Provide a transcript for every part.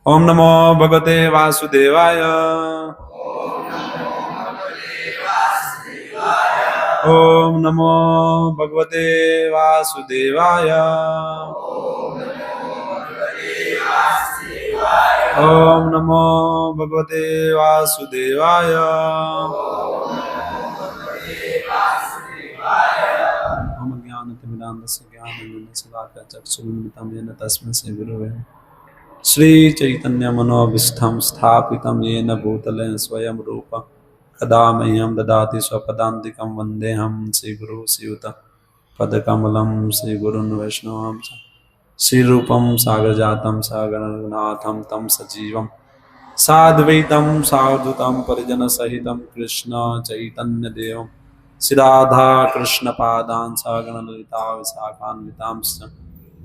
ओम नमो भगवते वासुदेवाय। ओम नमो भगवते वासुदेवाय। ओम नमो भगवते वासुदेवाय। ओम ज्ञानतिमिरान्धस्य ज्ञानञ्जनशलाकया चक्षुरुन्मिलितं येन तस्मै श्रीगुरवे श्री चैतन्य मनोभीष्टं स्थापितं येन भूतले स्वयं रूप कदा मह्यं ददाति स्वपदान्तिकं वन्देऽहं श्रीगुरु श्रीयुतपदकमलं श्रीगुरुन् वैष्णवं च श्रीरूपं सागरजातं सागरनाथं तं सजीवं साद्वैतं सावधूतं परिजनसहितं कृष्ण चैतन्यदेवं श्रीराधा कृष्णपादान् सागरललिता विशाखान्वितांश्च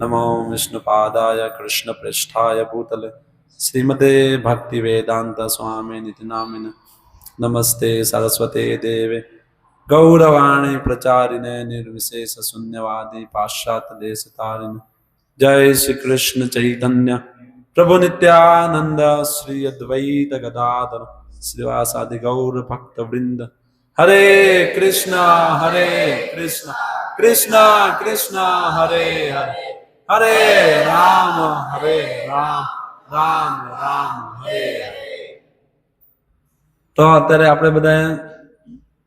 नमो विष्णुपादाय कृष्णप्रेष्ठाय भूतले श्रीमते भक्तिवेदांत स्वामी निति नामिने नमस्ते सरस्वते देवे गौरवाणी प्रचारिणे निर्विशेष शून्यवादी पाश्चात्य देशतारिणे जय श्री कृष्ण चैतन्य प्रभु नित्यानंद श्री अद्वैत गदाधर श्रीवासादि गौर भक्त वृंद हरे कृष्णा कृष्ण कृष्ण हरे हरे हरे राम राम राम हरे हरे। तो અત્યારે આપણે બધા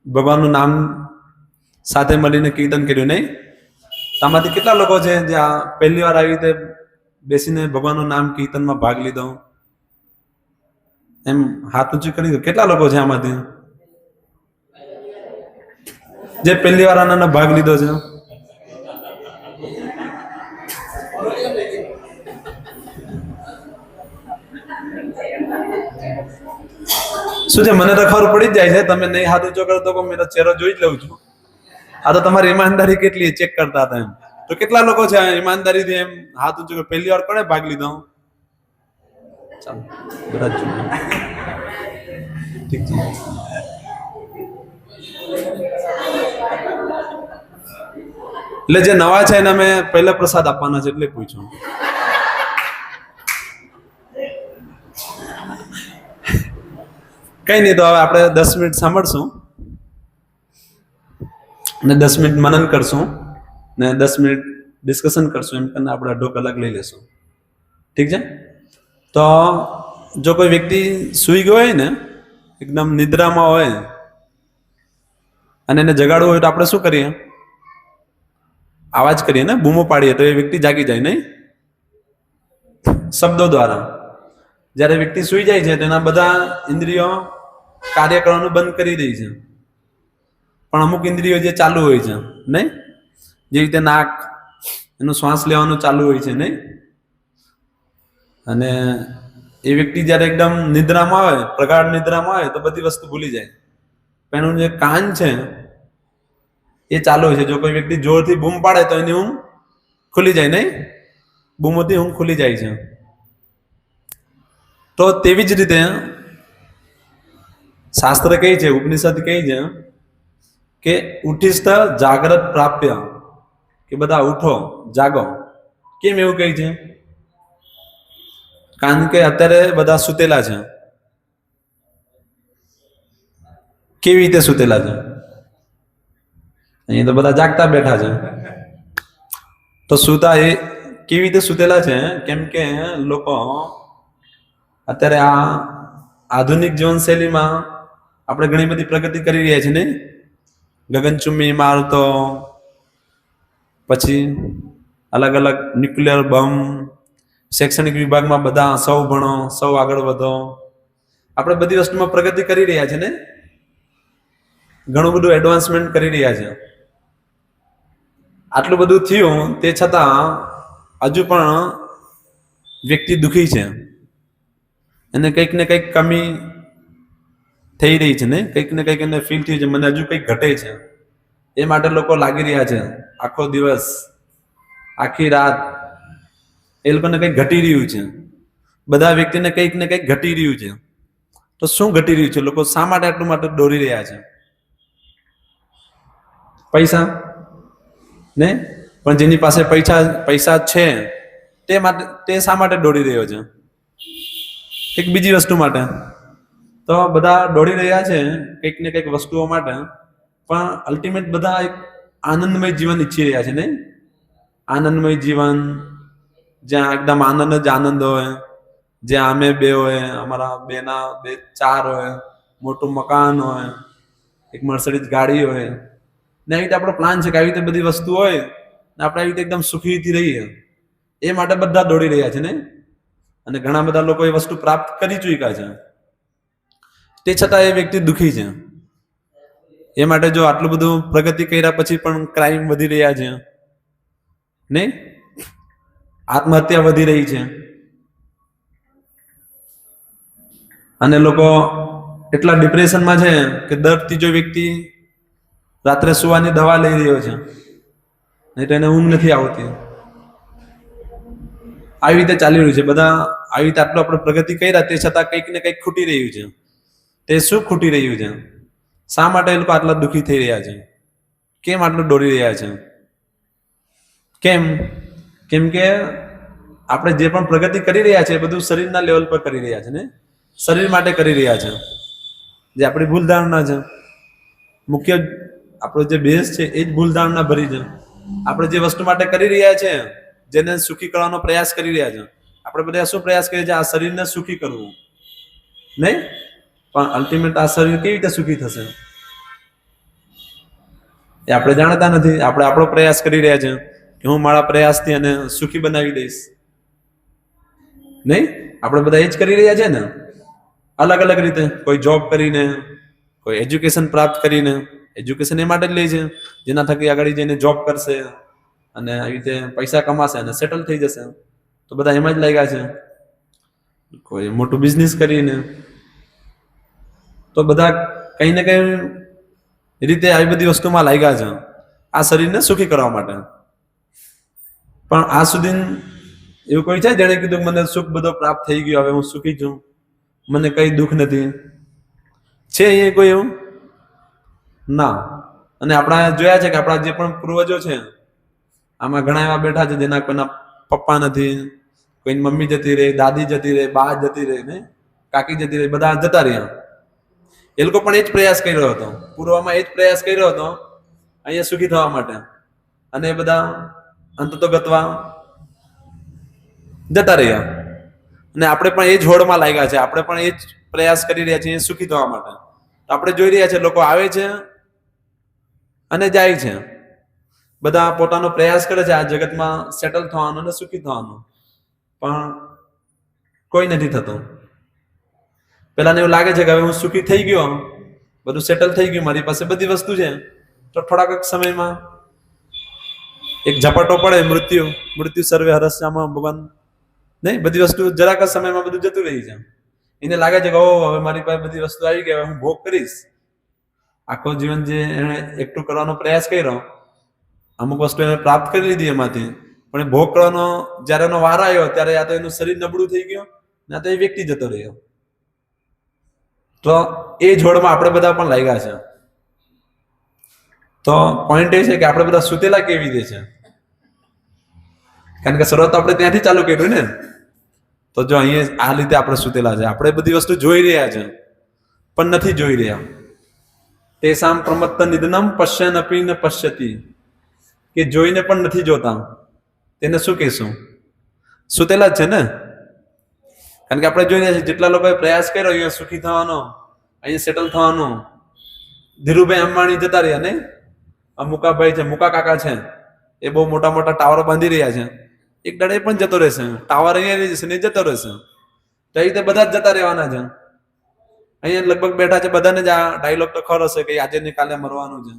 ભગવાનનું નામ સાથે મળીને કીર્તન કર્યું નહીં? આમાંથી કેટલા લોકો છે જે આ પહેલી વાર આવી રીતે બેસીને ભગવાનનું નામ કીર્તનમાં ભાગ લીધો? એમ હાથ ઊંચું કરી દો. કેટલા લોકો છે આમાંથી જે પહેલી વાર આના ભાગ લીધો છે? શું છે, મને તો ખબર પડી જ જાય છે. તમે નહીં હાથ ઊંચો કરો તો મેં તો ચહેરો જોઈ જ લઉં છું. આ તો તમારી ઈમાનદારી કેટલી ચેક કરતા હતા એમ. તો કેટલા લોકો છે ઈમાનદારીથી એમ હાથ ઊંચો કરે? પહેલી વાર કોણે ભાગ લીધો? ચાલો બધા જ ઠીક છે. એટલે જે નવા છે એને અમે પહેલા પ્રસાદ આપવાના છે એટલે પૂછ્યું. કઈ નહીં, તો હવે આપણે 10 મિનિટ સાંભળશું ને 10 મિનિટ મનન કરશું ને 10 મિનિટ ડિસ્કશન કરશું. એમ કરીને આપણે 1.5 કલાક લઈ લેશું. ઠીક છે? તો જો કોઈ વ્યક્તિ સૂઈ ગયો હોય ને, એકદમ નિદ્રામાં હોય અને એને જગાડવું હોય તો આપણે શું કરીએ? આવાજ કરીએ ને, બૂમો પાડીએ તો એ વ્યક્તિ જાગી જાય નહીં? શબ્દો દ્વારા. જ્યારે વ્યક્તિ સૂઈ જાય છે તેના બધા ઇન્દ્રિયો કાર્ય કરવાનું બંધ કરી દે છે, પણ અમુક ઇન્દ્રિયો જે ચાલુ હોય છે નહીં? જે રીતે નાક એનું શ્વાસ લેવાનું ચાલુ હોય છે નહીં? અને એ વ્યક્તિ જ્યારે એકદમ નિદ્રામાં આવે, પ્રગાઢ નિદ્રામાં આવે તો બધી વસ્તુ ભૂલી જાય. પણ એનું જે કાન છે એ ચાલુ હોય છે. જો કોઈ વ્યક્તિ જોરથી બૂમ પાડે તો એની ઊંઘ ખુલી જાય નહીં? બૂમોથી ઊંઘ ખુલી જાય છે. તો તેવી જ રીતે શાસ્ત્ર કહે છે, ઉપનિષદ કહે છે કે ઉઠિસ્થ જાગ્રત પ્રાપ્ય, કે બધા ઉઠો જાગો. કેમ એવું કહે છે? કારણ કે અત્યારે બધા સુતેલા છે. કેવી રીતે સુતેલા છે? અહીંયા તો બધા જાગતા બેઠા છે. તો સુતા એ કેવી રીતે સુતેલા છે? કેમ કે લોકો અત્યારે આ આધુનિક જીવનશૈલીમાં આપણે ઘણી બધી પ્રગતિ કરી રહ્યા છીએ ને? ગગનચુંબી ઇમારતો, પછી અલગ અલગ ન્યુક્લિયર બોમ્બ, શૈક્ષણિક વિભાગમાં બધા સૌ ભણો, સૌ આગળ વધો. આપણે બધી વસ્તુમાં પ્રગતિ કરી રહ્યા છીએ ને? ઘણું બધું એડવાન્સમેન્ટ કરી રહ્યા છે. આટલું બધું થયું તે છતાં હજુ પણ વ્યક્તિ દુઃખી છે. એને કંઈક ને કંઈક કમી થઈ રહી છે ને? કંઈક ને કંઈક એને ફીલ થયું છે, મને હજુ કંઈક ઘટે છે. એ માટે લોકો લાગી રહ્યા છે આખો દિવસ આખી રાત. એ લોકોને કંઈક ઘટી રહ્યું છે. બધા વ્યક્તિને કંઈક ને કંઈક ઘટી રહ્યું છે. તો શું ઘટી રહ્યું છે? લોકો શા માટે આટલું માટે દોડી રહ્યા છે? પૈસા ને? પણ જેની પાસે પૈસા છે તે શા માટે દોડી રહ્યો છે? કંઈક બીજી વસ્તુ માટે. તો બધા દોડી રહ્યા છે કંઈક ને કંઈક વસ્તુઓ માટે, પણ અલ્ટિમેટ બધા એક આનંદમય જીવન ઈચ્છી રહ્યા છે ને. આનંદમય જીવન જ્યાં એકદમ આનંદ જ આનંદ હોય, જ્યાં અમે બે હોય, અમારા બેના બે ચાર હોય, મોટું મકાન હોય, એક મર્સિડીઝ ગાડી હોય ને, આવી રીતે આપણો પ્લાન છે કે આવી રીતે બધી વસ્તુ હોય ને આપણે આવી રીતે એકદમ સુખીથી રહીએ. એ માટે બધા દોડી રહ્યા છે ને. અને ઘણા બધા લોકો એ વસ્તુ પ્રાપ્ત કરી ચૂક્યા છે, તે છતાં એ વ્યક્તિ દુઃખી છે. એ માટે જો આટલું બધું પ્રગતિ કર્યા પછી પણ ક્રાઇમ વધી રહ્યા છે નહીં, આત્મહત્યા વધી રહી છે, અને લોકો એટલા ડિપ્રેશનમાં છે કે દર ત્રીજો વ્યક્તિ રાત્રે સુવાની દવા લઈ રહ્યો છે, નહીં તો એને ઊંઘ નથી આવતી. આવી રીતે ચાલી રહ્યું છે. બધા આવી રીતે આટલું આપણે પ્રગતિ કર્યા તે છતાં કંઈક ને કંઈક ખૂટી રહ્યું છે. તે શું ખૂટી રહ્યું છે? શા માટે એ લોકો આટલા દુઃખી થઈ રહ્યા છે? કેમ આટલું દોડી રહ્યા છે? કેમ કે આપણે જે પણ પ્રગતિ કરી રહ્યા છે એ બધું શરીરના લેવલ પર કરી રહ્યા છે ને, શરીર માટે કરી રહ્યા છે, જે આપણી ભૂલ ધારણા છે. મુખ્ય આપણો જે બેઝ છે એ જ ભૂલ ધારણા ભરી છે. આપણે જે વસ્તુ માટે કરી રહ્યા છે, જેને સુખી કરવાનો પ્રયાસ કરી રહ્યા છે, આપણે બધા શું પ્રયાસ કરીએ છીએ? આ શરીરને સુખી કરવું નહીં, પણ અલ્ટિમેટ આ શરીર કેવી રીતે સુખી થશે એ આપણે જાણતા નથી. આપણે આપણો પ્રયાસ કરી રહ્યા છે કે હું મારા પ્રયાસથી અને સુખી બનાવી દઈશ. નહીં, આપણે બધા એ જ કરી રહ્યા છે ને, અલગ અલગ રીતે. કોઈ જોબ કરીને, કોઈ એજ્યુકેશન પ્રાપ્ત કરીને. એજ્યુકેશન એ માટે જ લે છે જેના થકી આગળ જઈને જોબ કરશે અને આવી રીતે પૈસા કમાશે અને સેટલ થઈ જશે. તો બધા એમાં જ લાગ્યા છે. કોઈ મોટું બિઝનેસ કરીને. તો બધા કઈ ને કઈ રીતે આવી બધી વસ્તુમાં લાગ્યા છે આ શરીરને સુખી કરવા માટે. પણ આ સુધી એવું કોઈ છે જેણે કીધું મને સુખ બધો પ્રાપ્ત થઈ ગયો, હવે હું સુખી છું, મને કઈ દુઃખ નથી? છે અહીંયા કોઈ એવું? ના. અને આપણા જોયા છે કે આપણા જે પણ પૂર્વજો છે આમાં ઘણા એવા બેઠા છે જેના કોઈના પપ્પા નથી, કોઈની મમ્મી જતી રહી, દાદી જતી રહી, બા જતી રહી ને કાકી જતી રહી, બધા જતા રહ્યા. એ લોકો પણ એ જ પ્રયાસ કર્યો હતો, પૂર્વમાં એ જ પ્રયાસ કર્યો હતો અહીંયા સુખી થવા માટે, અને એ બધા અંતતો ગતવા જતા રહ્યા. અને આપણે પણ એ જ હોડમાં લાગ્યા છે, આપણે પણ એ જ પ્રયાસ કરી રહ્યા છીએ સુખી થવા માટે. તો આપણે જોઈ રહ્યા છે લોકો આવે છે અને જાય છે, બધા પોતાનો પ્રયાસ કરે છે આ જગતમાં સેટલ થવાનો અને સુખી થવાનો, પણ કોઈ નથી થતું. પેલાને એવું લાગે છે કે હવે હું સુખી થઈ ગયો, બધું સેટલ થઈ ગયું, મારી પાસે બધી વસ્તુ છે, તો થોડાક સમયમાં એક ઝપાટો પડે, મૃત્યુ સર્વે હરસ્યામાં ભગવાન નહીં, બધી વસ્તુ જરાક જ સમયમાં બધું જતું રહી છે. એને લાગે છે કે ઓ હવે મારી પાસે બધી વસ્તુ આવી ગઈ, હવે હું ભોગ કરીશ. આખો જીવન જે એને એકઠું કરવાનો પ્રયાસ કર્યો, અમુક વસ્તુ એને પ્રાપ્ત કરી લીધી એમાંથી, પણ એ ભોગ કરવાનો જયારે એનો વાર આવ્યો ત્યારે યા તો એનું શરીર નબળું થઈ ગયું, ના તો એ વ્યક્તિ જતો રહ્યો. તો એ જોડમાં આપણે બધા પણ લાગ્યા છે. તો પોઈન્ટ એ છે કે આપણે બધા સુતેલા કેવી રીતે છે? કારણ કે શરૂઆત આપણે ત્યાંથી ચાલુ કર્યું ને. તો જો અહીંયા આ રીતે આપણે સુતેલા છે, આપણે બધી વસ્તુ જોઈ રહ્યા છે પણ નથી જોઈ રહ્યા. તેસામ પ્રમત્ત નિધનમ પશ્યન અપી ન પશ્યતિ, કે જોઈને પણ નથી જોતા, તેને શું કહેશું? સુતેલા જ છે ને. કારણ કે આપણે જોઈ રહ્યા છીએ જેટલા લોકોએ પ્રયાસ કર્યો અહીંયા સુખી થવાનો, અહીંયા સેટલ થવાનો. ધીરુભાઈ અંબાણી જતા રહ્યા ને, આ મુકાભાઈ છે, મુકા કાકા છે, એ બહુ મોટા મોટા ટાવરો બાંધી રહ્યા છે. એક દાડે પણ જતો રહેશે, ટાવર અહીંયા રહી જશે ને જતો રહેશે. તો એ રીતે બધા જ જતા રહેવાના છે. અહીંયા લગભગ બેઠા છે બધાને જ આ ડાયલોગ તો ખરો હશે કે આજે ને કાલે મરવાનું છે,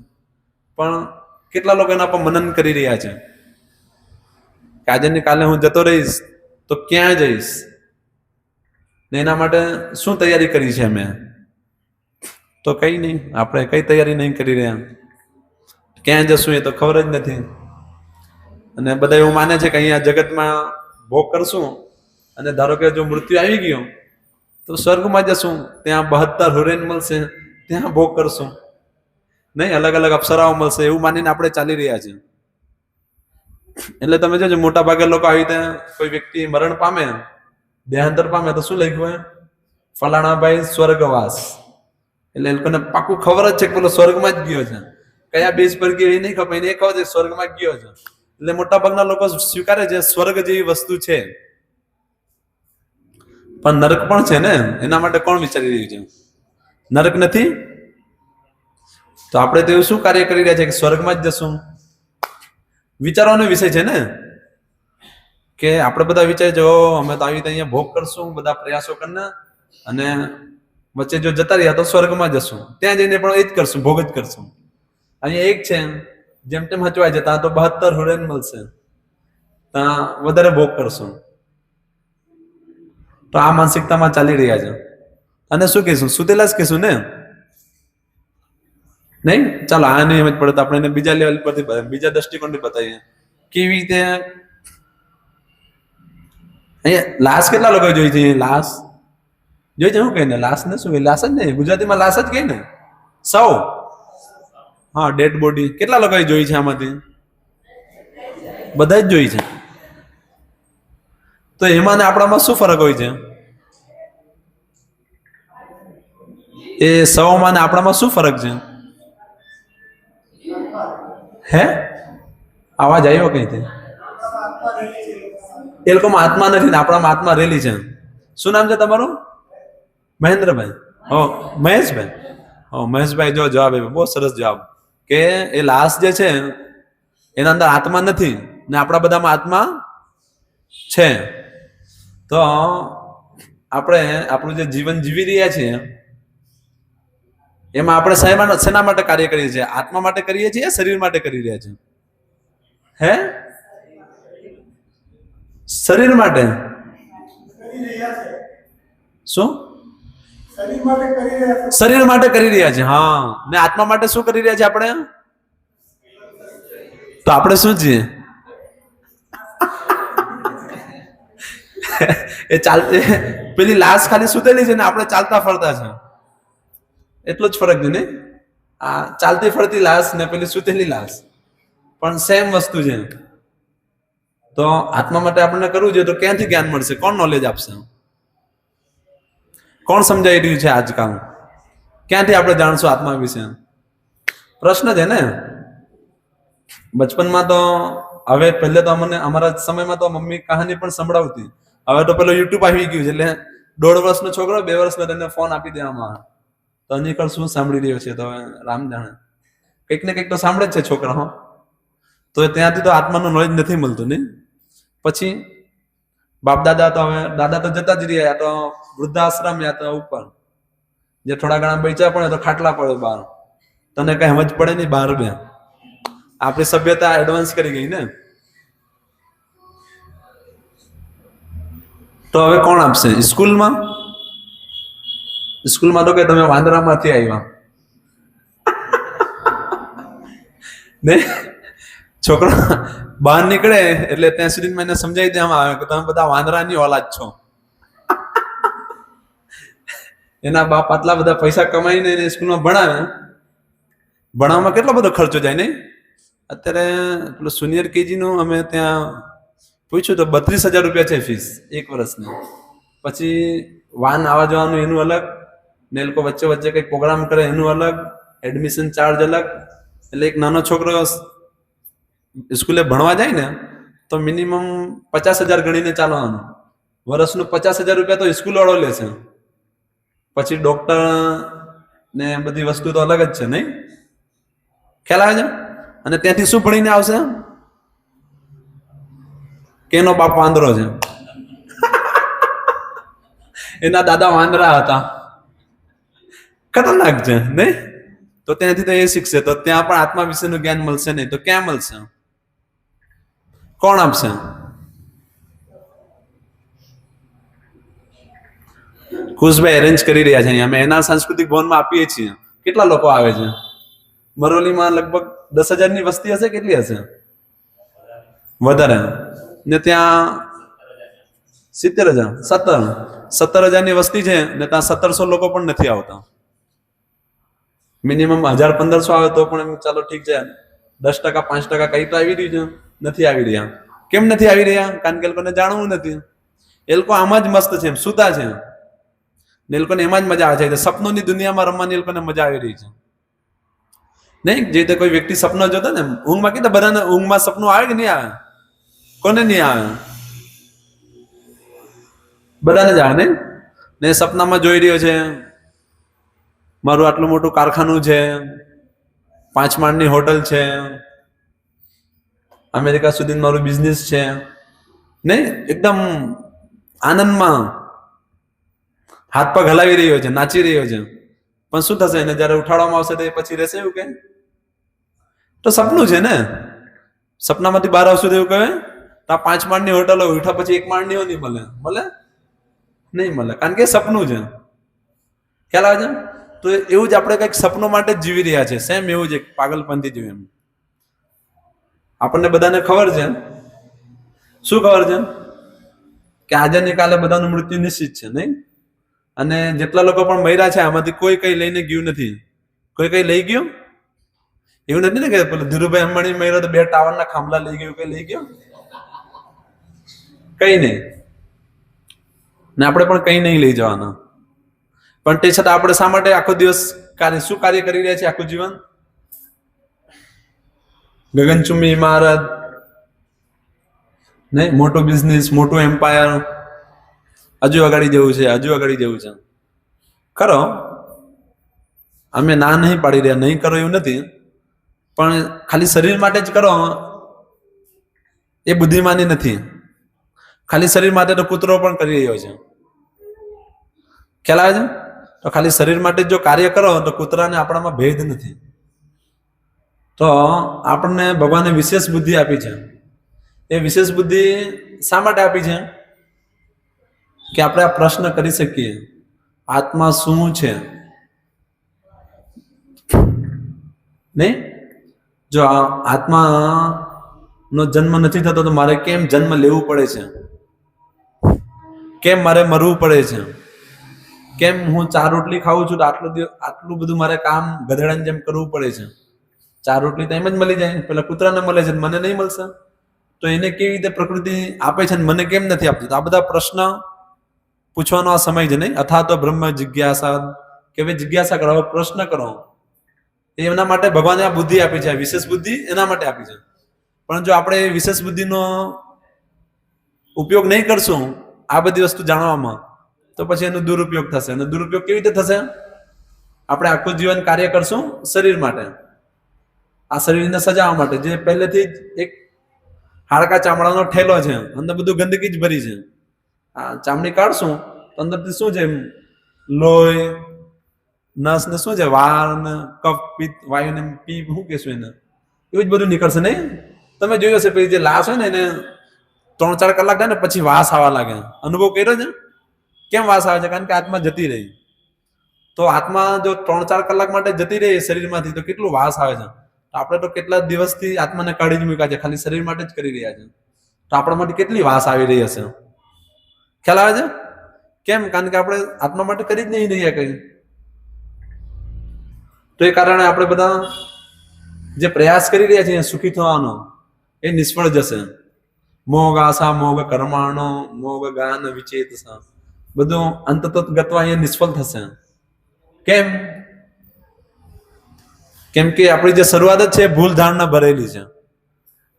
પણ કેટલા લોકો એના પર મનન કરી રહ્યા છે કે આજે ને કાલે હું જતો રહીશ તો ક્યાં જઈશ ને એના માટે શું તૈયારી કરી છે અમે? તો કઈ નહીં, આપણે કઈ તૈયારી નહીં કરી રહ્યા. ક્યાં જશું એ તો ખબર જ નથી. અને બધા એવું માને છે કે અહીંયા જગતમાં ભોગ કરશું અને ધારો કે જો મૃત્યુ આવી ગયો તો સ્વર્ગમાં જશું, ત્યાં 72 હુરેન મળશે, ત્યાં ભોગ કરશું નહીં, અલગ અલગ અપ્સરાઓ મળશે, એવું માનીને આપણે ચાલી રહ્યા છીએ. એટલે તમે જોજો મોટા ભાગે લોકો આવી રીતે કોઈ વ્યક્તિ મરણ પામે, દેહાંતર પામે તો શું લખ્યું હોય? ફલાણાભાઈ સ્વર્ગવાસ, એટલે એ લોકોને પાકું ખબર જ છે કે પેલો સ્વર્ગમાં જ ગયો છે. કયા બેઝ પર ગયો એ નહીં ખબર, એને એ ખબર છે સ્વર્ગમાં જ ગયો છે. એટલે મોટા ભાગના લોકો સ્વીકારે છે સ્વર્ગ જેવી વસ્તુ છે, પણ નરક પણ છે ને. એના માટે કોણ વિચારી રહ્યું છે? નરક નથી. તો આપણે તો એવું શું કાર્ય કરી રહ્યા છે કે સ્વર્ગમાં જ જશું? વિચારવાનો વિષય છે ને, કે આપણે બધા વિચારીએ જો અમે તો આવી રીતે અહીંયા ભોગ કરશું બધા પ્રયાસો કરીને, અને વચ્ચે જો જતા રહ્યા તો સ્વર્ગમાં જશું, ત્યાં જઈને પણ એ જ કરશું, ભોગ જ કરશું. અહીંયા એક છે જેમ તેમ હચવાય છે, ત્યાં તો 72 હુરેન મળશે, ત્યાં વધારે ભોગ કરશું. તો આ માનસિકતામાં ચાલી રહ્યા છે. અને શું કહીશું? સુતેલા જ કહીશું ને? નહીં, ચાલો આ નહીં સમજ પડે તો આપણે એને બીજા લેવલ પરથી બીજા દ્રષ્ટિકોણથી બતાવીએ. કેવી રીતે? અહીંયા લાશ કેટલા લોકો જોઈ છે? લાશ જોઈ છે? શું કહે ને લાશ ને? શું કહે? લાશ જ નહીં, ગુજરાતીમાં લાશ જ કહે ને. સૌ, હા, ડેડ બોડી. કેટલા લોકો જોઈ છે આમાંથી? બધા જ જોઈ છે. તો એમાં ને આપણામાં શું ફરક હોય છે? એ સૌમાં ને આપણામાં શું ફરક છે? હે, અવાજ આવ્યો કઈથી? એ લોકોમાં આત્મા નથી ને આપણામાં આત્મા રેલી છે. શું નામ છે તમારું? મહેન્દ્રભાઈ. હો, મહેશભાઈ. હો, મહેશભાઈ જો જવાબ આપ્યો, બહુ સરસ જવાબ. કે એ લાશ જે છે એના અંદર આત્મા નથી ને આપણા બધામાં આત્મા છે. તો આપણે આપણું જે જીવન જીવી રહ્યા છીએ એમાં આપણે શેના માટે કાર્ય કરીએ છીએ? આત્મા માટે કરીએ છીએ, શરીર માટે કરી રહ્યા છીએ? હે, શરીર માટે. શું? શરીર માટે કરી રહ્યા છે. હા, ને આત્મા માટે શું કરી રહ્યા છે આપણે? તો આપણે શું છીએ? એ ચાલતી પેલી લાશ ખાલી સુતેલી છે ને આપણે ચાલતા ફરતા છે, એટલો જ ફરક છે ને. આ ચાલતી ફરતી લાશ ને પેલી સુતેલી લાશ પણ સેમ વસ્તુ છે. તો આત્મા માટે આપણને કરવું જોઈએ તો ક્યાંથી જ્ઞાન મળશે? કોણ નોલેજ આપશે? કોણ સમજાઈ રહ્યું છે આજકાલ? ક્યાંથી આપણે જાણશું આત્મા વિશે? પ્રશ્ન છે ને. બચપનમાં તો, હવે પહેલે તો અમને અમારા સમયમાં તો મમ્મી કહાની પણ સંભળાવતી. હવે તો પેલો યુટ્યુબ આવી ગયું છે, એટલે 1.5 વર્ષનો છોકરો 2 વર્ષનો તેને ફોન આપી દેવામાં. તો અનિકળ શું સાંભળી રહ્યો છે? તો રામ જાણે, કંઈક ને કંઈક તો સાંભળે જ છે છોકરા. તો ત્યાંથી તો આત્માનું નોલેજ નથી મળતું ને. પછી બાપ દાદા તો, હવે દાદા તો જતા જ રહ્યા, તો વૃદ્ધાશ્રમ યા તો ઉપર જે થોડા ઘણા બચ્યા પડે તો ખાટલા પડે બહાર. તને કઈ સમજ પડે નહીં બહાર બે. આપણી સભ્યતા એડવાન્સ કરી ગઈ ને. તો હવે કોણ આપશે? સ્કૂલમાં તો કે તમે વાંદરામાંથી આવ્યા ને. છોકરો બહાર નીકળે એટલે ત્યાં સુધી મને સમજાવી દેવામાં આવે કે તમે બધા વાંદરાની ઓલાદ છો. એના બાપ આટલા બધા પૈસા કમાઈને એને સ્કૂલમાં ભણાવે. ભણાવવામાં કેટલો બધો ખર્ચો જાય નહીં? અત્યારે પેલું સિનિયર કેજી નું અમે ત્યાં પૂછ્યું તો 32,000 રૂપિયા છે ફીસ 1 વર્ષની. પછી વાન આવવા જવાનું એનું અલગ, ને એ લોકો વચ્ચે વચ્ચે કંઈક પ્રોગ્રામ કરે એનું અલગ, એડમિશન ચાર્જ અલગ. એટલે એક નાનો છોકરો સ્કૂલે ભણવા જાય ને તો મિનિમમ 50,000 ગણીને ચાલવાનું. વર્ષનું 50,000 રૂપિયા તો સ્કૂલ વાળો લે છે. પછી ડોક્ટર ને બધી વસ્તુ તો અલગ જ છે નહીં? ખ્યાલ આવે છે? અને ત્યાંથી શું ભણીને આવશે? કે એનો બાપ વાંદરો છે, એના દાદા વાંદરા હતા. ખતરનાક છે નહીં? તો ત્યાંથી તો એ શીખશે, તો ત્યાં પણ આત્મા વિશેનું જ્ઞાન મળશે નહીં. તો ક્યાં મળશે? કોણ આપશે? ખુશભાઈ અરેન્જ કરી રહ્યા છે અહીંયા. અમે એના સાંસ્કૃતિક ભવનમાં આપીએ છીએ. કેટલા લોકો આવે છે? મરોલીમાં લગભગ 10,000 ની વસ્તી હશે. કેટલી હશે? વધારે. ને ત્યાં 17,000 ની વસ્તી છે ને ત્યાં 1700 લોકો પણ નથી આવતા. મિનિમમ 1,000-1,500 આવે તો પણ ચાલો ઠીક છે. 10%, 5% કઈ તો આવી રહ્યું છે? નથી આવી રહ્યા. કેમ નથી આવી રહ્યા? કારણ કે એ લોકોને જાણવું નથી. એ લોકો આમાં જ મસ્ત છે, સુતા છે. ને એ લોકોને એમાં જ મજા આવે છે. સપનોની દુનિયામાં રમવાની એ લોકોને મજા આવી રહી છે. નહીં, જે રીતે કોઈ વ્યક્તિ સપનો જોતો ને ઊંઘમાં, કીધા બધાને ઊંઘમાં સપનું આવે કે નહીં આવે? કોને નહીં આવે? બધાને જ આવે ને સપનામાં જોઈ રહ્યો છે મારું આટલું મોટું કારખાનું છે, 5 માળની હોટલ છે, અમેરિકા સુધી મારું બિઝનેસ છે, ને એકદમ આનંદમાં હાથ પગ હલાવી રહ્યો છે, નાચી રહ્યો છે. પણ શું થશે એને જયારે ઉઠાડવામાં આવશે તો પછી રહેશે એવું કે? તો સપનું છે ને. સપનામાંથી બહાર આવશું તો એવું કહે તો આ 5 માળની હોટલ હોય, ઉઠા પછી 1 માળની નહીં મળે. મળે નહીં મળે, કારણ કે સપનું છે. ખ્યાલ આવે છે? તો એવું જ આપણે કંઈક સપનો માટે જ જીવી રહ્યા છે. સેમ એવું છે, પાગલપંથી જેવું. એમ આપણને બધાને ખબર છે. શું ખબર છે? કે આજે ને કાલે બધાનું મૃત્યુ નિશ્ચિત છે, નહીં? અને જેટલા લોકો પણ મર્યા છે આમાંથી કોઈ કઈ લઈને ગયું નથી. કોઈ કઈ લઈ ગયું એવું નથી ને, કે પેલો ધીરુભાઈ અંબાણી મર્યો તો 2 ટાવરના ખાંભલા લઈ ગયું, કઈ લઈ ગયો? કઈ નહીં. ને આપણે પણ કઈ નહીં લઈ જવાના. પણ તે છતાં આપણે શા માટે આખો દિવસ શું કાર્ય કરી રહ્યા છીએ? આખું જીવન ગગનચુંબી ઇમારત, નહીં, મોટું બિઝનેસ, મોટું એમ્પાયર, હજુ અગાડી જવું છે, હજુ અગાડી જવું છે. ખરો, અમે ના નહીં પાડી રહ્યા, નહીં કરો એવું નથી, પણ ખાલી શરીર માટે જ કરો એ બુદ્ધિમાની નથી. ખાલી શરીર માટે તો કૂતરો પણ કરી રહ્યો છે. ખ્યાલ આવે છે? તો ખાલી શરીર માટે જો કાર્ય કરો તો કૂતરાને આપણામાં ભેદ નથી. તો આપણને ભગવાને વિશેષ બુદ્ધિ આપી છે. એ વિશેષ બુદ્ધિ શા માટે આપી છે? કે આપણે આ પ્રશ્ન કરી શકીએ, આત્મા શું છે? નહીં, જો આત્મા નો જન્મ નથી થતો તો મારે કેમ જન્મ લેવું પડે છે? કેમ મારે મરવું પડે છે? કેમ હું 4 રોટલી ખાઉં છું તો આટલું બધું મારે કામ ગધેડાની જેમ કરવું પડે છે? 4 રોટલી તો એમ જ મળી જાય, પેલા કૂતરાને મળે છે, મને નહીં મળશે? તો એને કેવી રીતે પ્રકૃતિ આપે છે મને કેમ નથી આપતી? તો આ બધા પ્રશ્ન પૂછવાનો આ સમય છે, નહીં? અથા તો બ્રહ્મ જિજ્ઞાસા, કે ભાઈ જિજ્ઞાસા કરો, પ્રશ્ન કરો. એના માટે ભગવાને આ બુદ્ધિ આપી છે, વિશેષ બુદ્ધિ એના માટે આપી છે. પણ જો આપણે વિશેષ બુદ્ધિનો ઉપયોગ નહીં કરશું આ બધી વસ્તુ જાણવામાં, તો પછી એનો દુરુપયોગ થશે. અને દુરુપયોગ કેવી રીતે થશે? આપણે આખું જીવન કાર્ય કરશું શરીર માટે, આ શરીરને સજાવવા માટે, જે પહેલેથી જ એક હાડકા ચામડાનો ઠેલો છે, અંદર બધું ગંદકી જ ભરી છે. આ ચામડી કાઢશું તો અંદરથી શું છે? લોહી, નસ ને શું છે? વાર ને કફ, પિત્ત, વાયુ ને પી, શું કહેશું એને? એવું જ બધું નીકળશે, નહીં? તમે જોયું હશે પેલી જે લાશ હોય ને એને 3-4 કલાક થાય ને પછી વાસ આવવા લાગે. અનુભવ કર્યો છે? કેમ વાસ આવે છે? કારણ કે આત્મા જતી રહી. તો આત્મા જો 3-4 કલાક માટે જતી રહી શરીરમાંથી તો કેટલું વાસ આવે છે. આપણે તો કેટલા દિવસથી આત્માને કાઢી જ મૂક્યા છે, ખાલી શરીર માટે જ કરી રહ્યા છે. તો આપણા માટે કેટલી વાસ આવી રહી હશે? ખ્યાલ આવે છે? કેમ? કારણ કે આપણે આત્મા માટે કરી જ નહીં રહ્યા કઈ. તો એ કારણે આપણે બધા જે પ્રયાસ કરી રહ્યા છીએ સુખી થવાનો એ નિષ્ફળ જશે. મોગ આશા મોગ કર્માણો મોગ ગાન વિચેતસા, બધું અંતત ગત્વા એ નિષ્ફળ થશે. કેમ? કેમ કે આપણી જે શરૂઆત જ છે ભૂલ ધારણા ભરેલી છે.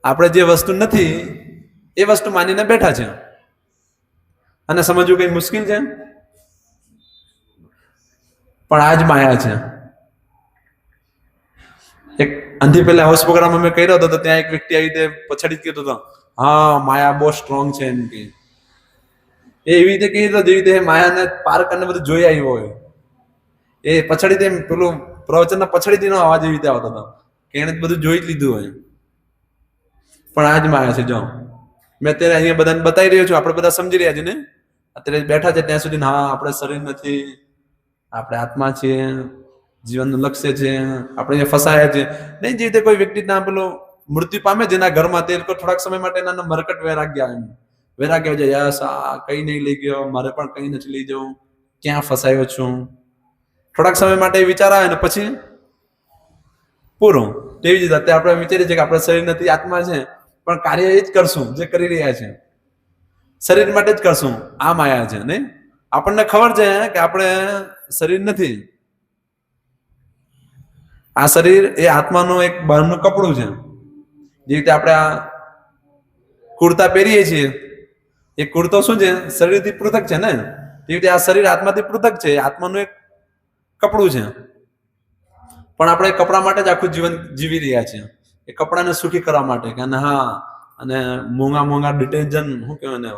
આપણે જે વસ્તુ નથી એ વસ્તુ માનીને બેઠા છે, અને સમજવું કઈ મુશ્કેલ છે? પણ આ જ માયા છે. એક અંધી પહેલા હાઉસ પ્રોગ્રામ અમે કર્યો હતો તો ત્યાં એક વ્યક્તિ આવી રીતે પછાડી કહેતો હતો, હા માયા બહુ સ્ટ્રોંગ છે એમ કે. એ એવી રીતે કહી જેવી રીતે માયાને પાર કરીને બધું જોઈ આવ્યો હોય. એ પછાડીથી પેલું પ્રવચનના પછાડીથી નો અવાજ એવી રીતે આવતો હતો કે એને બધું જોઈ જ લીધું હોય. પણ આ જ માયા છે. જો મેં અત્યારે અહીંયા બધાને બતાવી રહ્યો છું, આપણે બધા સમજી રહ્યા છીએ ને. અત્યારે બેઠા છે ત્યાં સુધી હા આપણે શરીર નથી, આપણે આત્મા છીએ, જીવનનું લક્ષ્ય છે, આપણે ફસાયા છે. નહીં, જે રીતે કોઈ વ્યક્તિ ત્યાં પેલો મૃત્યુ પામે જેના ઘરમાં, તે લોકો થોડાક સમય માટે એના મરકટ વૈરાગ્ય આવે, વૈરાગ્ય છે, યસ આ કઈ નહીં લઈ ગયો, મારે પણ કઈ નથી લઈ જવું, ક્યાં ફસાયો છું. થોડાક સમય માટે વિચાર આવે ને પછી પૂરું. તેવી જ રીતે અત્યારે આપણે વિચારીએ છીએ કે આપણે શરીર નથી, આત્મા છે, પણ કાર્ય એ જ કરશું જે કરી રહ્યા છે, શરીર માટે જ કરશું. આ માયા છે, નહીં? આપણને ખબર છે કે આપણે શરીર નથી. આ શરીર એ આત્માનું એક બહારનું કપડું છે. જે રીતે આપણે આ કુર્તા પહેરીએ છીએ, એ કુર્તો શું છે? શરીરથી પૃથક છે ને. એ રીતે આ શરીર આત્માથી પૃથક છે. આત્માનું એક કપડું છે. પણ આપણે કપડા માટે જ આખું જીવન જીવી રહ્યા છીએ. એ કપડાને સુખી કરવા માટે કે હા, અને મોંઘા ડિટર્જન્ટ, શું કહેવાય ને,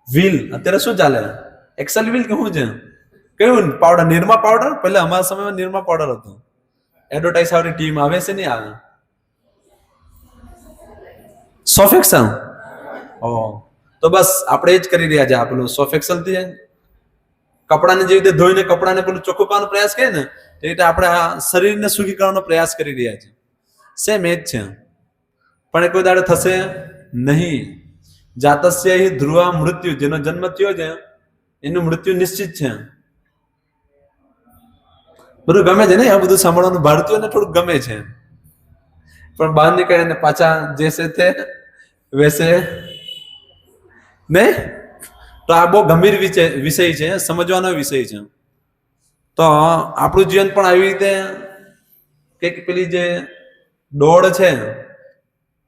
વ્હીલ. અત્યારે શું ચાલે? એક્સેલ વ્હીલ કે શું છે? કયું પાવડર? નિરમા પાવડર. પહેલા અમારા સમયમાં નિરમા પાવડર હતો. એડવર્ટાઇઝ આવતી ટીમ આવે છે નહીં આવે? સોફેક્સલ. તો બસ આપણે એ જ કરી રહ્યા છે. પેલું સોફેક્સલ થી કપડાને જે રીતે ધોઈને કપડાને પેલું ચોખ્ખું કરવાનો પ્રયાસ કરે ને, એ રીતે આપણે આ શરીરને સુખી કરવાનો પ્રયાસ કરી રહ્યા છીએ. સેમ એ જ છે. પણ એ કોઈ દાડે થશે નહીં. જાતસ્ય હિ ધ્રુવા મૃત્યુ. જેનો જન્મ થયો છે એનું મૃત્યુ નિશ્ચિત છે. બધું ગમે છે ને, આ બધું સાંભળવાનું ભારતીયોને થોડુંક ગમે છે. પણ બહાર નીકળે ને પાછા જેસે તે વૈસે નહીં. તો આ બહુ ગંભીર વિષય છે, સમજવાનો વિષય છે. તો આપણું જીવન પણ આવી રીતે કંઈક પેલી જે દોડ છે,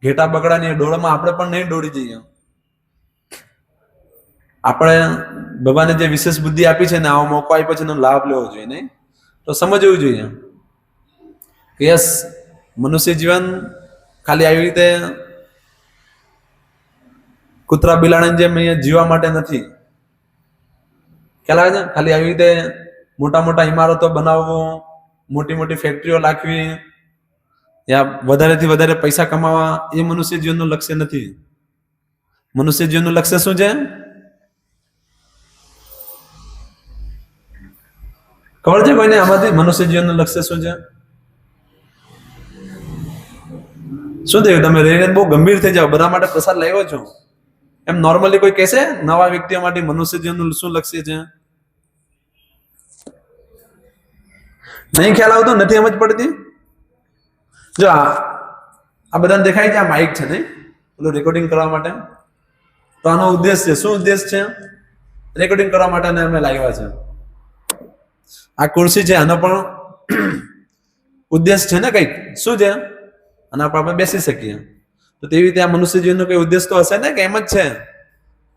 ઘેટા બકડાની દોડમાં આપણે પણ નહીં દોડી જઈએ. આપણે ભગવાને જે વિશેષ બુદ્ધિ આપી છે ને, આવો મોકો આપ્યો છે, એનો લાભ લેવો જોઈએ. નહીં તો સમજવું જોઈએ કે યસ, મનુષ્ય જીવન ખાલી આવી રીતે કૂતરા બિલાડાની જેમ અહીંયા જીવવા માટે નથી. ખ્યાલ આવે છે? ખાલી આવી રીતે મોટા મોટા ઇમારતો બનાવવો, મોટી મોટી ફેક્ટરીઓ નાખવી, યા વધારેથી વધારે પૈસા કમાવા, એ મનુષ્ય જીવનનું લક્ષ્ય નથી. મનુષ્ય જીવનનું લક્ષ્ય શું છે? ખબર છે કોઈને આમાંથી? મનુષ્ય જીવનનું લક્ષ્ય શું છે? શું થયું? તમે રહીને બહુ ગંભીર થઈ જાઓ. બધા માટે પ્રસાદ લાવ્યો છો. એમ નોર્મલી કોઈ કહેશે નવા વ્યક્તિઓ માટે મનુષ્ય જીવનનું શું લક્ષ્ય છે? નહીં ખ્યાલ આવતો? નથી સમજ પડતી? જો આ બધાને દેખાય છે, આ માઇક છે નહીં, પેલું રેકોર્ડિંગ કરવા માટે. તો આનો ઉદ્દેશ છે. શું ઉદ્દેશ છે? રેકોર્ડિંગ કરવા માટે અમે લાવ્યા છે. આ ખુરશી છે, આનો પણ ઉદ્દેશ છે ને કંઈક. શું છે? અને આપણે બેસી શકીએ. તો તેવી રીતે આ મનુષ્ય જીવનનો કઈ ઉદ્દેશ તો હશે ને, કે એમ જ છે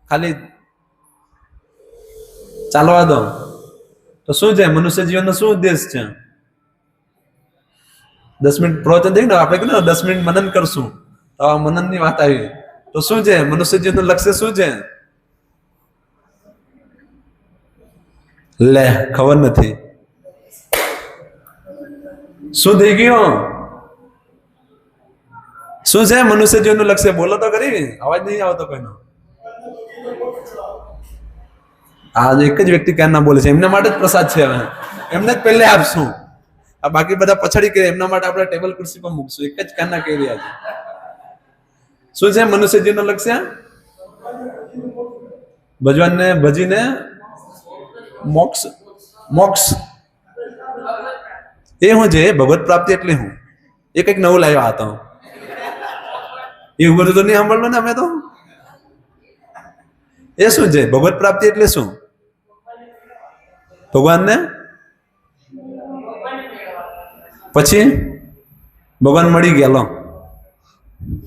ખાલી ચાલવા દો? તો શું છે મનુષ્ય જીવનનો શું ઉદ્દેશ છે? 10 મિનિટ પ્રવચન થઈ ને, આપણે કીધું 10 મિનિટ મનન કરશું. તો આ મનનની વાત આવી. તો શું છે મનુષ્ય જીવનનું લક્ષ્ય? શું છે? લે, ખબર નથી. શું થઈ ગયું? શું છે મનુષ્ય જીવનનું લક્ષ્ય? બોલો તો કરી. અવાજ નહીં આવતો કોઈનો. આ એક જ વ્યક્તિ ક્યાં ના બોલે છે. એમના માટે જ પ્રસાદ છે. હવે એમને જ પહેલે આપશું. આ બાકી બધા પછાડી કરે. એમના માટે આપણે ટેબલ ખુરશી પર મૂકશું. એક જ કાના કહી રહ્યા છે. શું છે મનુષ્ય જીવનનું લક્ષ્ય? ભગવાનને ભજીને મોક્ષ. મોક્ષ એ શું છે? ભગવત પ્રાપ્તિ એટલે શું? એ કંઈક નવું લાવ્યા હતા. એવું બધું તો નહીં સાંભળલો ને અમે તો. એ શું છે ભગવત પ્રાપ્તિ એટલે? શું? ભગવાનને પછી ભગવાન મળી ગયા. લો,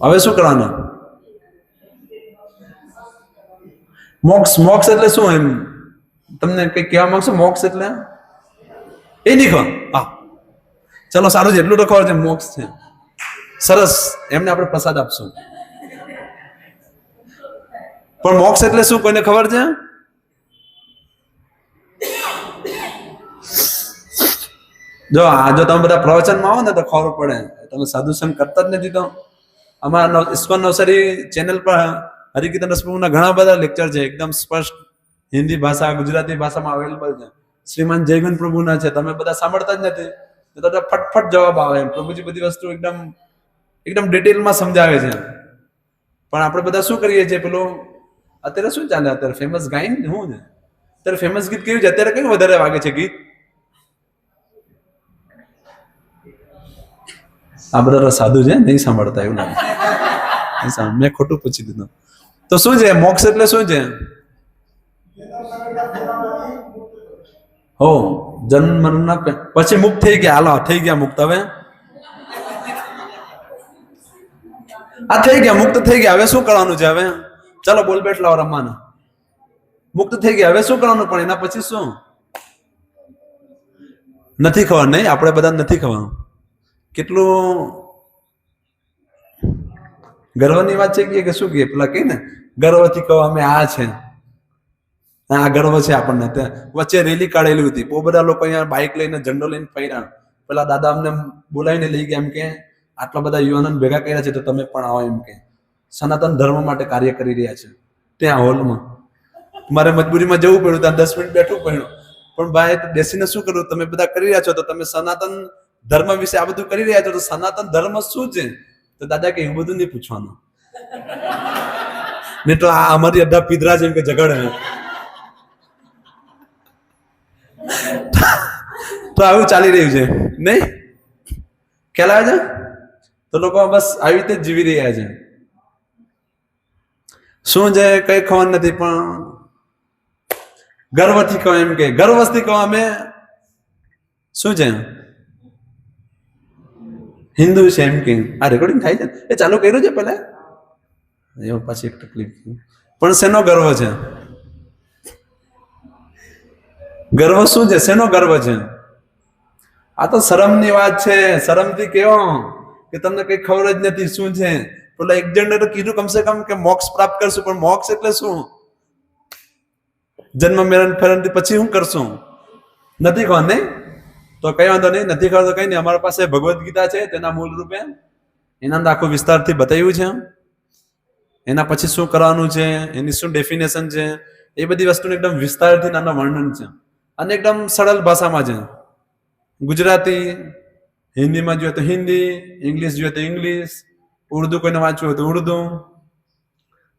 હવે શું કરવાનું? મોક્ષ. મોક્ષ એટલે શું? એમ તમને કઈ કહેવા માંગશો? મોક્ષ એટલે એ નહીં ખબર? હા, ચલો સારું છે, એટલું તો ખબર છે મોક્ષ છે. સરસ, એમને આપણે પ્રસાદ આપશું. પણ મોક્ષ એટલે શું કોઈને ખબર છે? જો તમે બધા પ્રવચનમાં આવો ને તો ખબર પડે. તમે સાધુ સંગ કરતા જ નથી. તો અમારા ઇસ્કોન નવસારી ચેનલ પર હરિકીર્તન રસપ્રભુના ઘણા બધા લેક્ચર છે, એકદમ સ્પષ્ટ હિન્દી ભાષા, ગુજરાતી ભાષામાં અવેલેબલ છે. શ્રીમાન જયગુણ પ્રભુના છે. તમે બધા સાંભળતા જ નથી. તો ફટફટ જવાબ આવે. પ્રભુજી બધી વસ્તુ એકદમ ડિટેલમાં સમજાવે છે. પણ આપણે બધા શું કરીએ છીએ? પેલું અત્યારે શું ચાલે? અત્યારે ફેમસ ગાયન શું છે? અત્યારે ફેમસ ગીત કેવું છે? અત્યારે કયું વધારે વાગે છે ગીત? આ બધા સાધુ છે, નહીં સાંભળતા એવું લાગે. મેં ખોટું પૂછી દીધું. તો શું છે મોક્ષ એટલે? શું છે? હો જન્મ મરણના પછી મુક્ત થઈ ગયા. હાલો થઈ ગયા મુક્ત. હવે આ થઈ ગયા મુક્ત થઈ ગયા. હવે શું કરવાનું છે? હવે ચાલો બોલ બેટ લાવો રમવાના. મુક્ત થઈ ગયા, હવે શું કરવાનું? પણ એના પછી શું? નથી ખબર. નહીં, આપણે બધા નથી ખબર. કેટલું ગર્વની વાત છે કે શું કે પેલા કહે ને, ગર્વથી કહો અમે આ છે, આ ગર્વ છે આપણને. વચ્ચે રેલી કાઢેલી હતી, બહુ બધા લોકો અહીંયા બાઇક લઈને ઝંડો લઈને ફર્યા. પેલા દાદા અમને બોલાવીને લઈ ગયા. એમ કે આટલા બધા યુવાનોને ભેગા કર્યા છે તો તમે પણ આવો. એમ કે સનાતન ધર્મ માટે કાર્ય કરી રહ્યા છે. ત્યાં હોલમાં મારે મજબૂરીમાં જવું પડ્યું, ત્યાં 10 મિનિટ બેઠવું પડ્યું. પણ ભાઈ બેસીને શું કરું? તમે બધા કરી રહ્યા છો તો તમે સનાતન ધર્મ વિશે આ બધું કરી રહ્યા છો તો સનાતન ધર્મ શું છે? તો દાદા કે એવું બધું નહીં પૂછવાનું, નહીં તો આ અમારી અડધા પીધરા જેમ કે ઝઘડે. તો આવું ચાલી રહ્યું છે નહીં? ખ્યાલ આવે છે? તો લોકો બસ આવી રીતે જ જીવી રહ્યા છે. શું છે કઈ ખબર નથી. પણ ગર્વથી કહો, એમ કે ગર્વથી કહો અમે શું છે? હિન્દુ છે. એમ કે આ રેકોર્ડિંગ થાય છે, એ ચાલુ કર્યું છે પેલા. એવું પાછી એક તકલીફ. પણ શેનો ગર્વ છે? ગર્વ શું છે? શેનો ગર્વ છે? આ તો શરમની વાત છે. શરમથી કેવો કે તમને કઈ ખબર જ નથી શું છે. પેલા એક જણે તો કીધું કમસે કમ કે મોક્ષ પ્રાપ્ત કરશું. પણ મોક્ષ એટલે શું? જન્મ મરણ ફેરણથી પછી શું કરશું? નથી ખબર. નહીં તો કઈ વાંધો નહીં, નથી ખબર તો કઈ નહીં. અમારા પાસે ભગવદ્ ગીતા છે, તેના મૂળ રૂપે એના અંદર આખું વિસ્તારથી બતાવ્યું છે. એના પછી શું કરવાનું છે, એની શું ડેફિનેશન છે, એ બધી વસ્તુનું એકદમ વિસ્તારથી નાના વર્ણન છે. અને એકદમ સરળ ભાષામાં છે. ગુજરાતી, હિન્દીમાં જોઈએ તો હિન્દી, ઇંગ્લિશ જોઈએ તો ઇંગ્લિશ, ઉર્દુ કોઈને વાંચવું હોય તો ઉર્દુ.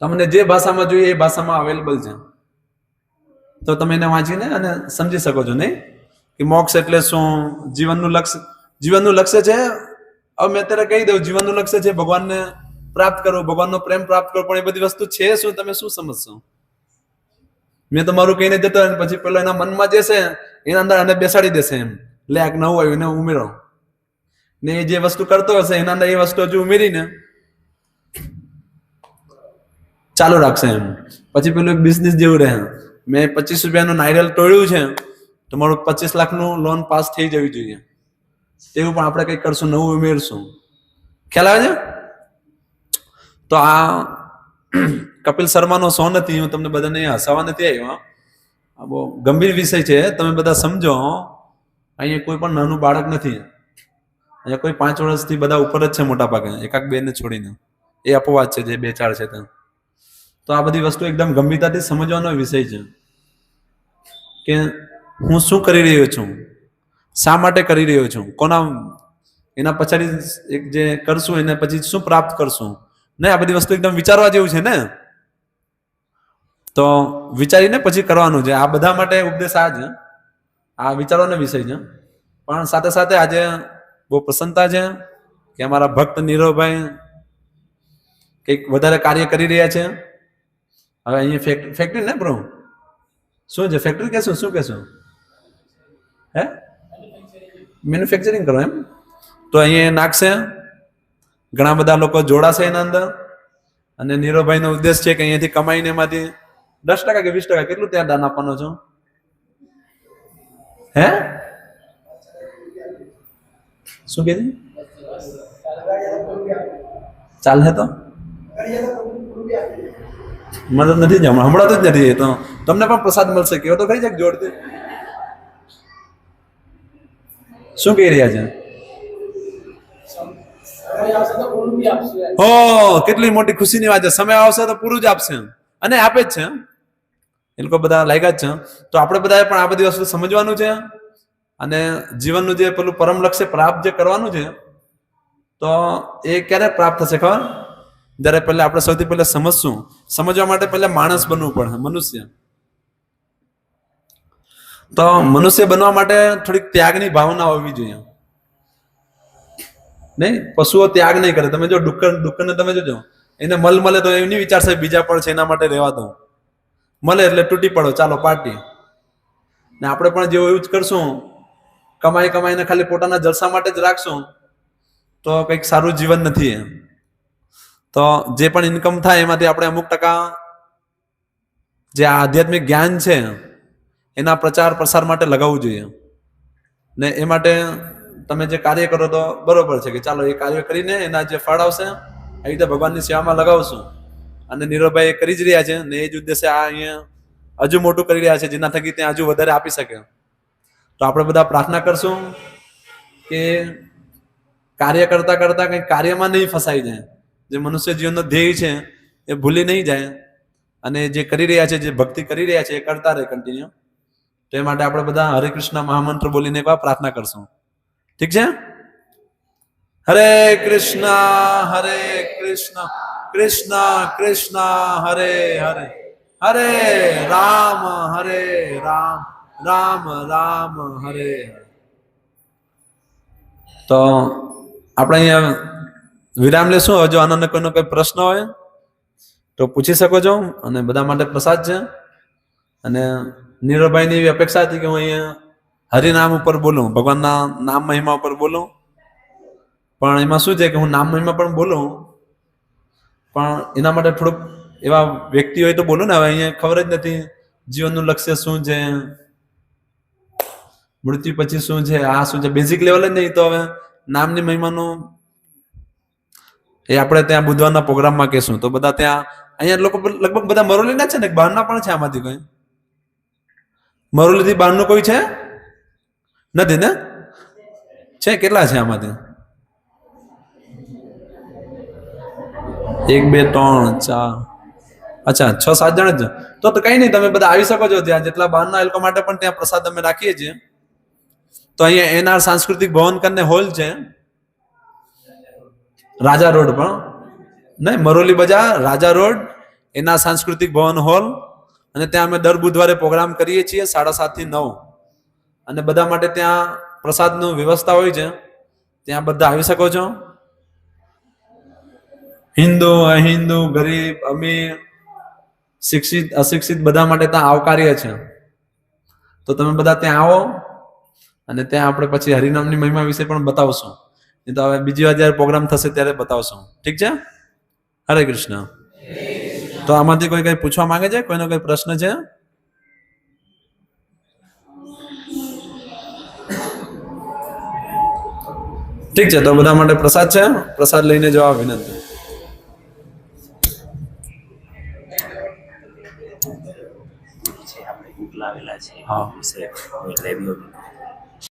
તમને જે ભાષામાં જોઈએ એ ભાષામાં અવેલેબલ છે. તો તમે એને વાંચીને અને સમજી શકો છો. નહીં કે મોક્ષ એટલે શું, જીવનનું લક્ષ્ય છે. હવે મેં અત્યારે કહી દઉં, જીવનનું લક્ષ્ય છે ભગવાનને પ્રાપ્ત કરવું, ભગવાનનો પ્રેમ પ્રાપ્ત કરવો. પણ એ બધી વસ્તુ છે શું? તમે શું સમજશો? મેં તમારું કહીને જતો પછી પેલો એના મનમાં જે છે એના અંદર આને બેસાડી દેશે. એમ લે આ નવું આવ્યું એને ઉમેરો, ને એ જે વસ્તુ કરતો હશે એના અંદર એ વસ્તુ હજુ ઉમેરીને ચાલુ રાખશે. એમ પછી પેલું એક બિઝનેસ જેવું રહે. મેં 25 રૂપિયાનું નારિયેલ તોડ્યું છે, તમારું 25 લાખનું લોન પાસ થઈ જવી જોઈએ. તેવું પણ આપણે કંઈક કરશું, નવું ઉમેરશું. ખ્યાલ આવે છે? તો આ કપિલ શર્માનો શો નથી. હું તમને બધાને હસાવા નથી આવ્યો. આ બહુ ગંભીર વિષય છે, તમે બધા સમજો. અહીંયા કોઈ પણ નાનું બાળક નથી. અહીંયા કોઈ 5 વર્ષથી બધા ઉપર જ છે મોટા ભાગે, એકાક બે ને છોડીને. એ અપવાદ છે જે 2-4 છે ત્યાં. તો આ બધી વસ્તુ એકદમ ગંભીરતાથી સમજવાનો વિષય છે કે હું શું કરી રહ્યો છું, શા માટે કરી રહ્યો છું, કોના એના પછાડી એક જે કરશું એને પછી શું પ્રાપ્ત કરશું. ને આ બધી વસ્તુ એકદમ વિચારવા જેવું છે ને. તો વિચારીને પછી કરવાનું છે. આ બધા માટે ઉપદેશ આ છે, આ વિચારવાનો વિષય છે. પણ સાથે સાથે આજે બહુ પ્રસન્નતા છે કે અમારા ભક્ત નીરવભાઈ કંઈક વધારે કાર્ય કરી રહ્યા છે. હવે અહીંયા ફેક્ટરી ને બ્રો શું છે? ફેક્ટરી કહેશું? શું કહેશું? હે મેન્યુફેક્ચરિંગ કરો એમ? તો અહીંયા નાખશે, ઘણા બધા લોકો જોડાશે એના અંદર. અને નીરવભાઈનો ઉદ્દેશ છે કે અહીંયાથી કમાઈને એમાંથી 10% કે 20% કેટલું ત્યાં દાન આપવાનો છો? હે શું કે ચાલે તો મદદ નથી જ હમણાં તો જ નથી. તો તમને પણ પ્રસાદ મળશે. કેવો તો ખરી જાય જોડતી. શું કહી રહ્યા છે? હો કેટલી મોટી ખુશીની વાત છે. સમય આવશે તો પૂરું જ આપશે અને આપે જ છે. એ લોકો બધા લાગ્યા જ છે. તો આપણે બધાએ પણ આ બધી વસ્તુ સમજવાનું છે. અને જીવનનું જે પેલું પરમ લક્ષ્ય પ્રાપ્ત જે કરવાનું છે, તો એ ક્યારે પ્રાપ્ત થશે ખબર? જ્યારે પહેલા આપણે સૌથી પહેલા સમજશું. સમજવા માટે પહેલા માણસ બનવું પડે, મનુષ્ય. તો મનુષ્ય બનવા માટે થોડીક ત્યાગની ભાવના હોવી જોઈએ. નહીં, પશુઓ ત્યાગ નહીં કરે. તમે જો ડુક્કરને તમે જોજો, એને મળે તો એની વિચારશે બીજા પણ છે એના માટે રહેવા દો. મળે એટલે તૂટી પડો, ચાલો પાર્ટી. ને આપણે પણ જેવું એવું જ કરશું, કમાઈને ખાલી પોતાના જલસા માટે જ રાખશું, તો કંઈક સારું જીવન નથી. તો જે પણ ઇન્કમ થાય એમાંથી આપણે અમુક ટકા જે આધ્યાત્મિક જ્ઞાન છે એના પ્રચાર પ્રસાર માટે લગાવવું જોઈએ. ને એ માટે તમે જે કાર્ય કરો તો બરોબર છે કે ચાલો એ કાર્ય કરીને એના જે ફળ આવશે એ રીતે ભગવાનની સેવામાં લગાવશું. અને નીરવભાઈ એ કરી જ રહ્યા છે ને એ જ ઉદ્દેશે આ અહીંયા હજુ મોટું કરી રહ્યા છે, જેના થકી ત્યાં હજુ વધારે આપી શકે. તો આપણે બધા પ્રાર્થના કરશું કે કાર્ય કરતા કરતા કંઈક કાર્યમાં નહીં ફસાઈ જાય. જે મનુષ્ય જીવનનો ધ્યેય છે એ ભૂલી નહીં જાય અને જે કરી રહ્યા છે, જે ભક્તિ કરી રહ્યા છે એ કરતા રહે કન્ટિન્યુ. તો એ માટે આપણે બધા હરે કૃષ્ણ મહામંત્ર બોલીને એકવાર પ્રાર્થના કરશું. ઠીક છે? હરે કૃષ્ણ કૃષ્ણ કૃષ્ણ હરે હરે, હરે રામ રામ રામ હરે હરે. તો આપણે અહીંયા વિરામ લેશું. જો આનંદ કોઈનો કોઈ પ્રશ્ન હોય તો પૂછી શકો છો. અને બધા માટે પ્રસાદ છે. અને નીરવભાઈની એવી અપેક્ષા હતી કે હું અહીંયા હરિનામ ઉપર બોલું, ભગવાનના નામ મહિમા ઉપર બોલું. પણ એમાં શું છે કે હું નામ મહિમા પણ બોલું, પણ એના માટે થોડુંક એવા વ્યક્તિ હોય તો બોલું ને. હવે અહીંયા ખબર જ નથી જીવનનું લક્ષ્ય શું છે, મૃત્યુ પછી શું છે, આ શું છે, બેઝિક લેવલ જ નહીં. તો હવે નામની મહિમાનું એ આપણે ત્યાં બુધવારના પ્રોગ્રામમાં કહેશું. તો બધા ત્યાં અહીંયા લોકો લગભગ બધા મરોલીના છે ને, બહારના પણ છે. આમાંથી કોઈ મરોલીથી બહારનું કોઈ છે? નથી ને? છે? કેટલા છે આમાંથી? 1 2 3 4, અચ્છા 6 7 જણ જ. તો કઈ નહીં, તમે બધા આવી શકો છો ત્યાં. જેટલા બહારના એ લોકો માટે પણ ત્યાં પ્રસાદ અમે રાખીએ છીએ. તો અહીંયા એનઆર સાંસ્કૃતિક ભવન કરીને હોલ છે, રાજા રોડ પણ નહીં, મરોલી બજાર, રાજા રોડ, એના સાંસ્કૃતિક ભવન હોલ. અને ત્યાં અમે દર બુધવારે પ્રોગ્રામ કરીએ છીએ 7:30 થી 9. અને બધા માટે ત્યાં પ્રસાદની વ્યવસ્થા હોય છે, ત્યાં બધા આવી શકો છો. હિન્દુ અહિન્દુ, ગરીબ અમીર, શિક્ષિત અશિક્ષિત બધા માટે ત્યાં આવકાર્ય છે. તો તમે બધા ત્યાં આવો અને ત્યાં આપણે પછી હરિનામની મહિમા વિશે પણ બતાવશું. નહીં તો હવે બીજી વાર જયારે પ્રોગ્રામ થશે ત્યારે બતાવશું. ઠીક છે? હરે કૃષ્ણ. તો આમાંથી કોઈ કઈ પૂછવા માંગે છે? કોઈનો કઈ પ્રશ્ન છે? ઠીક છે, તો બધા માટે પ્રસાદ છે, પ્રસાદ લઈને જવા વિનંતી. લાવેલા છે. હા. એટલે